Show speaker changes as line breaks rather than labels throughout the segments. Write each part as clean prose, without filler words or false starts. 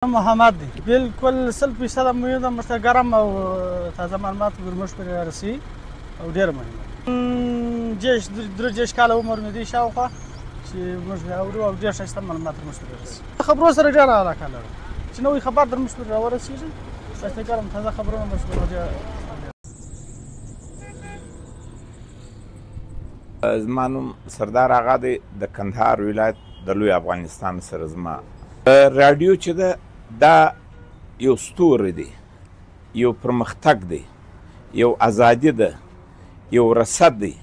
محمد دی بالکل 100% مهم ده مشته ګرم او تازه معلومات ورموږ پرې رسي او ډېر مهم درې دېرش کاله عمر مې دی شاوخوا چې موږ اورو او ډېر ښایسته معلومات ورموږ پرې رسي خبرو سره ډېره علاقه لرم چې نوی خبر در موږ پرې راورسېږي ښایسته ګرم تازه خبرونه موږ پرې
زما نوم سردار آغا دی د کندهار ولایت د لوی افغانستان سره زما راډیو چې ده دا یو ستوری دی یو پرمختګ دی یو ازادي ده یو رسد دی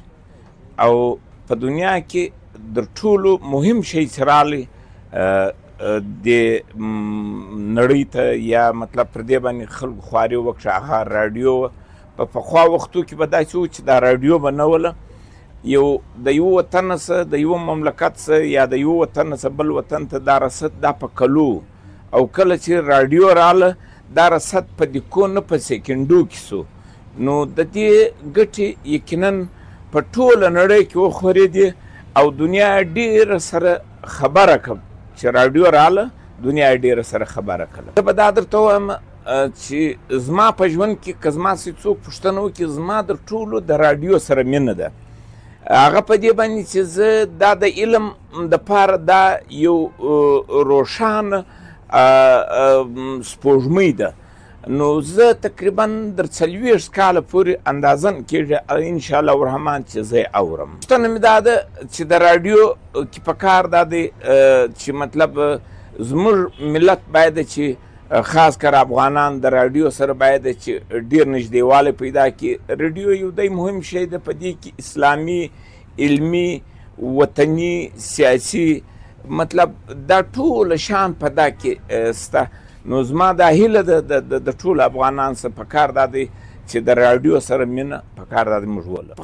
او په دنیا کې در ټولو مهم شی چې راغلی د نړۍ ته یا مطلب پر دې باندې خلکو خواري وکړه هغه راډیو په پخوا وختو کې به داسې و چې دا راډیو به نه وله یو د یو وطن څخه د یو مملکت څخه یا د یو وطن څخه بل وطن ته دا رسد دا په کلو او کله چې راډیو راله دا رسد په دقیقو نه په سیکنډو کې سو نو د دې ګټې یقینا په ټوله نړۍ کې وخورېدې او دنیا ډېره سره خبره کړه چې راډیو راله دنیا ډېره سره خبره کړه زه به دا درته ووایم چې زما په ژوند کې که زما سې څوک پوښتنه وکړي زما د ټولو د راډیو سره مینه ده هغه په دې باندې چې زه دا د علم دپاره دا یو روښانه سپوږمۍ ده نو زه تقریبا در 40 کاله پورې اندازن کېږي انشاءالله الرحمن چې زه یې اورم پوښتنه مې دا ده چې د راډیو کې پکار دا دی چې مطلب زموږ ملت باید چې خاص کر افغانان د راډیو سره باید چې ډېر نږدېوالی پیدا کړي راډیو یو دی مهم شی ده په دې کې اسلامي علمي وطني سیاسي مطلب دا ټول شان په دا کې سته نو زما دا هیله ده د ټولو افغانان څخه پکار دا دی چې د راډیو سره مینه پکار دا دی موږ ولرو